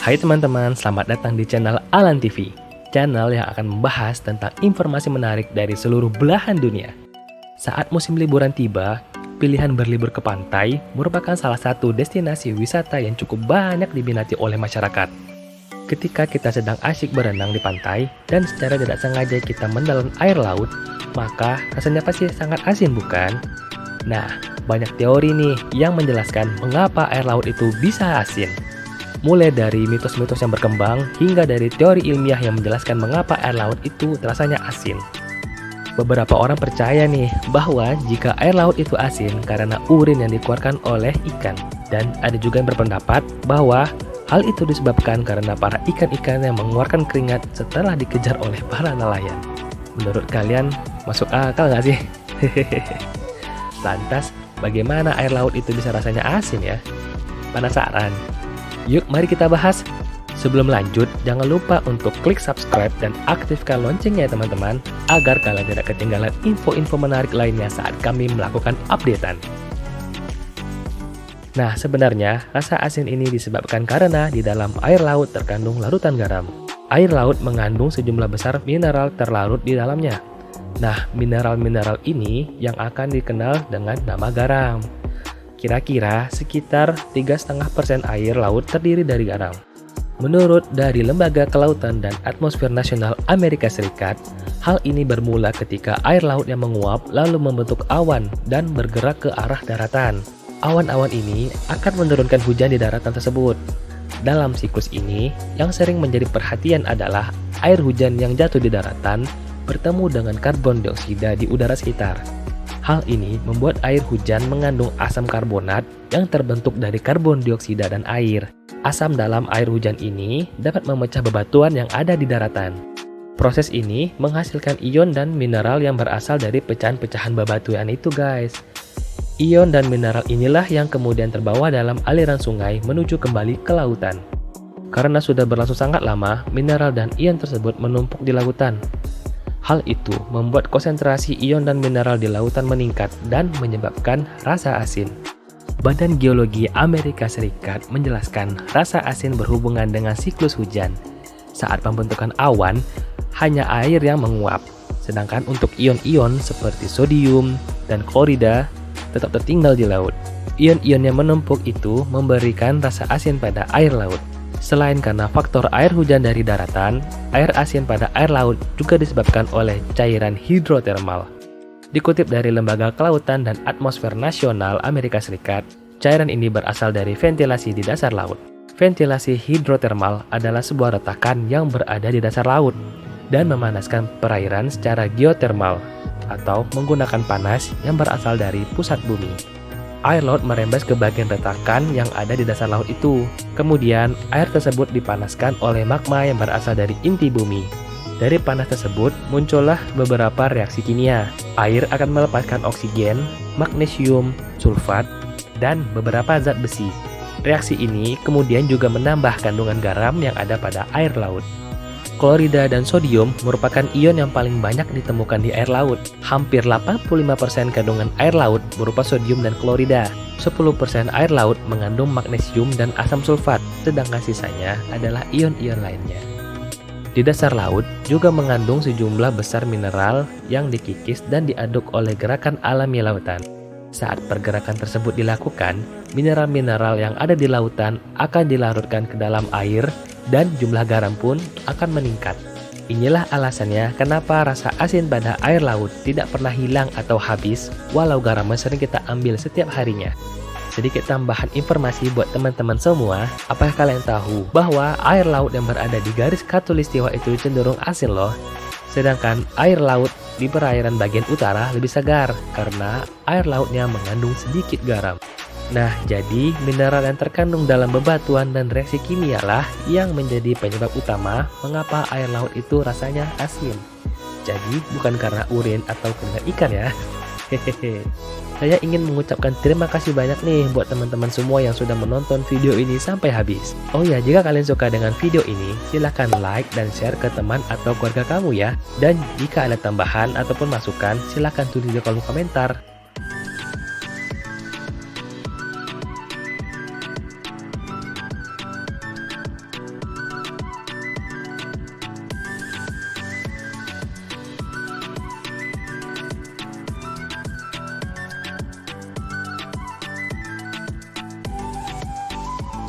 Hai teman-teman, selamat datang di channel Alan TV, channel yang akan membahas tentang informasi menarik dari seluruh belahan dunia. Saat musim liburan tiba, pilihan berlibur ke pantai merupakan salah satu destinasi wisata yang cukup banyak diminati oleh masyarakat. Ketika kita sedang asyik berenang di pantai dan secara tidak sengaja kita menelan air laut, maka rasanya pasti sangat asin, bukan? Nah, banyak teori nih yang menjelaskan mengapa air laut itu bisa asin. Mulai dari mitos-mitos yang berkembang hingga dari teori ilmiah yang menjelaskan mengapa air laut itu rasanya asin. Beberapa orang percaya nih bahwa jika air laut itu asin karena urin yang dikeluarkan oleh ikan. Dan ada juga yang berpendapat bahwa hal itu disebabkan karena para ikan-ikan yang mengeluarkan keringat setelah dikejar oleh para nelayan. Menurut kalian masuk akal nggak sih? Lantas, bagaimana air laut itu bisa rasanya asin ya? Penasaran? Yuk mari kita bahas. Sebelum lanjut, jangan lupa untuk klik subscribe dan aktifkan loncengnya ya teman-teman, agar kalian tidak ketinggalan info-info menarik lainnya saat kami melakukan updatean. Nah, sebenarnya rasa asin ini disebabkan karena di dalam air laut terkandung larutan garam. Air laut mengandung sejumlah besar mineral terlarut di dalamnya. Nah, mineral-mineral ini yang akan dikenal dengan nama garam. Kira-kira sekitar 3,5% air laut terdiri dari garam. Menurut dari Lembaga Kelautan dan Atmosfer Nasional Amerika Serikat, hal ini bermula ketika air laut yang menguap lalu membentuk awan dan bergerak ke arah daratan. Awan-awan ini akan menurunkan hujan di daratan tersebut. Dalam siklus ini, yang sering menjadi perhatian adalah air hujan yang jatuh di daratan bertemu dengan karbon dioksida di udara sekitar. Hal ini membuat air hujan mengandung asam karbonat yang terbentuk dari karbon dioksida dan air. Asam dalam air hujan ini dapat memecah bebatuan yang ada di daratan. Proses ini menghasilkan ion dan mineral yang berasal dari pecahan-pecahan bebatuan itu, guys. Ion dan mineral inilah yang kemudian terbawa dalam aliran sungai menuju kembali ke lautan. Karena sudah berlangsung sangat lama, mineral dan ion tersebut menumpuk di lautan. Hal itu membuat konsentrasi ion dan mineral di lautan meningkat dan menyebabkan rasa asin. Badan Geologi Amerika Serikat menjelaskan rasa asin berhubungan dengan siklus hujan. Saat pembentukan awan, hanya air yang menguap, sedangkan untuk ion-ion seperti sodium dan klorida tetap tertinggal di laut. Ion-ion yang menumpuk itu memberikan rasa asin pada air laut. Selain karena faktor air hujan dari daratan, air asin pada air laut juga disebabkan oleh cairan hidrotermal. Dikutip dari Lembaga Kelautan dan Atmosfer Nasional Amerika Serikat, cairan ini berasal dari ventilasi di dasar laut. Ventilasi hidrotermal adalah sebuah retakan yang berada di dasar laut dan memanaskan perairan secara geotermal atau menggunakan panas yang berasal dari pusat bumi. Air laut merembes ke bagian retakan yang ada di dasar laut itu. Kemudian, air tersebut dipanaskan oleh magma yang berasal dari inti bumi. Dari panas tersebut, muncullah beberapa reaksi kimia. Air akan melepaskan oksigen, magnesium, sulfat, dan beberapa zat besi. Reaksi ini kemudian juga menambah kandungan garam yang ada pada air laut. Klorida dan sodium merupakan ion yang paling banyak ditemukan di air laut. Hampir 85% kandungan air laut berupa sodium dan klorida. 10% air laut mengandung magnesium dan asam sulfat, sedangkan sisanya adalah ion-ion lainnya. Di dasar laut juga mengandung sejumlah besar mineral yang dikikis dan diaduk oleh gerakan alami lautan. Saat pergerakan tersebut dilakukan, mineral-mineral yang ada di lautan akan dilarutkan ke dalam air dan jumlah garam pun akan meningkat. Inilah alasannya kenapa rasa asin pada air laut tidak pernah hilang atau habis walau garamnya sering kita ambil setiap harinya. Sedikit tambahan informasi buat teman-teman semua, apakah kalian tahu bahwa air laut yang berada di garis khatulistiwa itu cenderung asin loh? Sedangkan air laut di perairan bagian utara lebih segar karena air lautnya mengandung sedikit garam. Nah, jadi mineral yang terkandung dalam bebatuan dan reaksi kimia lah yang menjadi penyebab utama mengapa air laut itu rasanya asin. Jadi bukan karena urin atau keringat ikan ya. Hehehe. Saya ingin mengucapkan terima kasih banyak nih buat teman-teman semua yang sudah menonton video ini sampai habis. Oh ya, jika kalian suka dengan video ini, silahkan like dan share ke teman atau keluarga kamu ya. Dan jika ada tambahan ataupun masukan, silahkan tulis di kolom komentar.